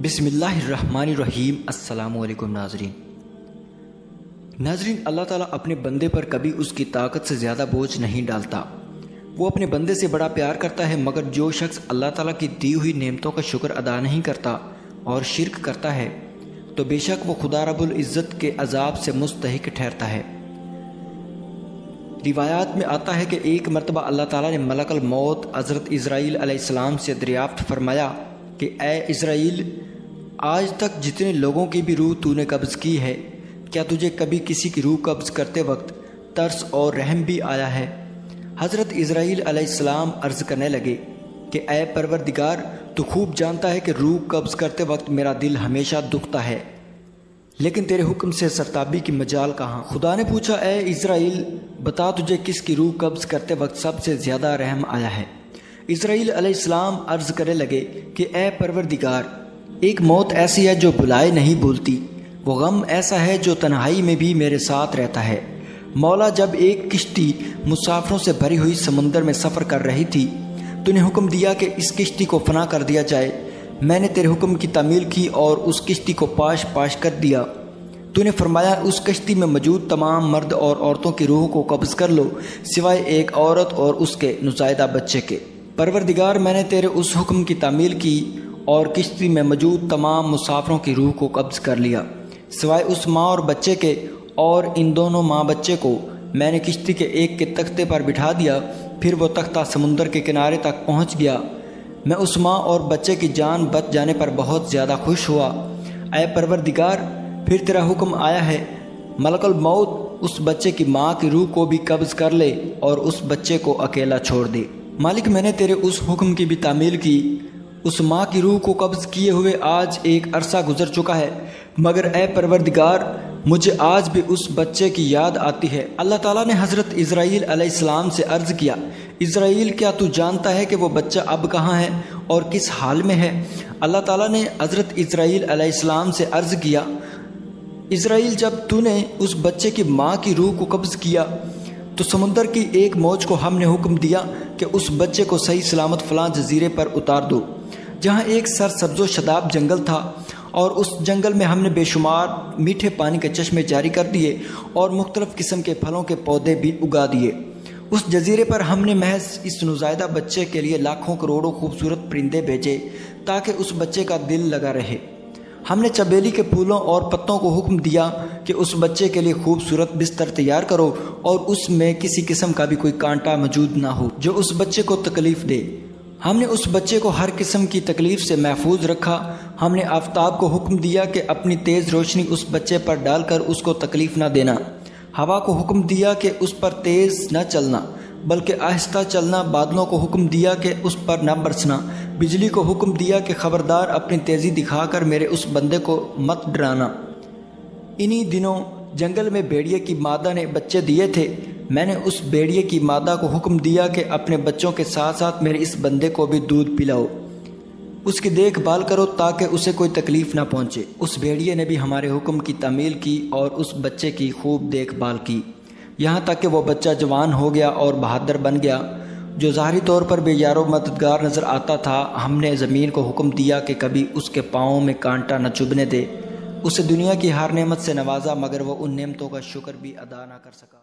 بسم اللہ الرحمن الرحیم۔ السلام علیکم ناظرین۔ اللہ تعالیٰ اپنے بندے پر کبھی اس کی طاقت سے زیادہ بوجھ نہیں ڈالتا۔ وہ اپنے بندے سے بڑا پیار کرتا ہے، مگر جو شخص اللہ تعالیٰ کی دی ہوئی نعمتوں کا شکر ادا نہیں کرتا اور شرک کرتا ہے تو بے شک وہ خدا رب العزت کے عذاب سے مستحق ٹھہرتا ہے۔ روایات میں آتا ہے کہ ایک مرتبہ اللہ تعالیٰ نے ملک الموت حضرت اسرائیل علیہ السلام سے دریافت فرمایا کہ اے اسرائیل، آج تک جتنے لوگوں کی بھی روح تو نے قبض کی ہے، کیا تجھے کبھی کسی کی روح قبض کرتے وقت ترس اور رحم بھی آیا ہے؟ حضرت اسرائیل علیہ السلام عرض کرنے لگے کہ اے پروردگار، تو خوب جانتا ہے کہ روح قبض کرتے وقت میرا دل ہمیشہ دکھتا ہے، لیکن تیرے حکم سے سرتابی کی مجال کہاں؟ خدا نے پوچھا اے اسرائیل، بتا تجھے کس کی روح قبض کرتے وقت سب سے زیادہ رحم آیا ہے؟ اسرائیل علیہ السلام عرض کرنے لگے کہ اے پروردگار، ایک موت ایسی ہے جو بلائے نہیں بولتی، وہ غم ایسا ہے جو تنہائی میں بھی میرے ساتھ رہتا ہے۔ مولا، جب ایک کشتی مسافروں سے بھری ہوئی سمندر میں سفر کر رہی تھی تو نے حکم دیا کہ اس کشتی کو فنا کر دیا جائے۔ میں نے تیرے حکم کی تعمیل کی اور اس کشتی کو پاش پاش کر دیا۔ تو نے فرمایا اس کشتی میں موجود تمام مرد اور عورتوں کی روح کو قبض کر لو سوائے ایک عورت اور اس کے نوزائیدہ بچے کے۔ پروردگار، میں نے تیرے اس حکم کی تعمیل کی اور کشتی میں موجود تمام مسافروں کی روح کو قبض کر لیا سوائے اس ماں اور بچے کے، اور ان دونوں ماں بچے کو میں نے کشتی کے ایک کے تختے پر بٹھا دیا۔ پھر وہ تختہ سمندر کے کنارے تک پہنچ گیا۔ میں اس ماں اور بچے کی جان بچ جانے پر بہت زیادہ خوش ہوا۔ اے پروردگار، پھر تیرا حکم آیا ہے، ملک الموت اس بچے کی ماں کی روح کو بھی قبض کر لے اور اس بچے کو اکیلا چھوڑ دے۔ مالک، میں نے تیرے اس حکم کی بھی تعمیل کی۔ اس ماں کی روح کو قبض کیے ہوئے آج ایک عرصہ گزر چکا ہے، مگر اے پروردگار، مجھے آج بھی اس بچے کی یاد آتی ہے۔ اللہ تعالیٰ نے حضرت اسرائیل علیہ السلام سے عرض کیا، اسرائیل، کیا تو جانتا ہے کہ وہ بچہ اب کہاں ہے اور کس حال میں ہے؟ اللہ تعالیٰ نے حضرت اسرائیل علیہ السلام سے عرض کیا، اسرائیل، جب تو نے اس بچے کی ماں کی روح کو قبض کیا تو سمندر کی ایک موج کو ہم نے حکم دیا کہ اس بچے کو صحیح سلامت فلاں جزیرے پر اتار دو، جہاں ایک سرسبز و شاداب جنگل تھا، اور اس جنگل میں ہم نے بے شمار میٹھے پانی کے چشمے جاری کر دیے اور مختلف قسم کے پھلوں کے پودے بھی اگا دیے۔ اس جزیرے پر ہم نے محض اس نوزائیدہ بچے کے لیے لاکھوں کروڑوں خوبصورت پرندے بھیجے تاکہ اس بچے کا دل لگا رہے۔ ہم نے چمیلی کے پھولوں اور پتوں کو حکم دیا کہ اس بچے کے لیے خوبصورت بستر تیار کرو اور اس میں کسی قسم کا بھی کوئی کانٹا موجود نہ ہو جو اس بچے کو تکلیف دے۔ ہم نے اس بچے کو ہر قسم کی تکلیف سے محفوظ رکھا۔ ہم نے آفتاب کو حکم دیا کہ اپنی تیز روشنی اس بچے پر ڈال کر اس کو تکلیف نہ دینا۔ ہوا کو حکم دیا کہ اس پر تیز نہ چلنا بلکہ آہستہ چلنا۔ بادلوں کو حکم دیا کہ اس پر نہ برسنا۔ بجلی کو حکم دیا کہ خبردار اپنی تیزی دکھا کر میرے اس بندے کو مت ڈرانا۔ انہی دنوں جنگل میں بھیڑیے کی مادہ نے بچے دیے تھے۔ میں نے اس بھیڑیے کی مادہ کو حکم دیا کہ اپنے بچوں کے ساتھ ساتھ میرے اس بندے کو بھی دودھ پلاؤ، اس کی دیکھ بھال کرو تاکہ اسے کوئی تکلیف نہ پہنچے۔ اس بھیڑیے نے بھی ہمارے حکم کی تعمیل کی اور اس بچے کی خوب دیکھ بھال کی، یہاں تک کہ وہ بچہ جوان ہو گیا اور بہادر بن گیا۔ جو ظاہری طور پر بے یار و مددگار نظر آتا تھا، ہم نے زمین کو حکم دیا کہ کبھی اس کے پاؤں میں کانٹا نہ چبھنے دے۔ اسے دنیا کی ہر نعمت سے نوازا، مگر وہ ان نعمتوں کا شکر بھی ادا نہ کر سکا۔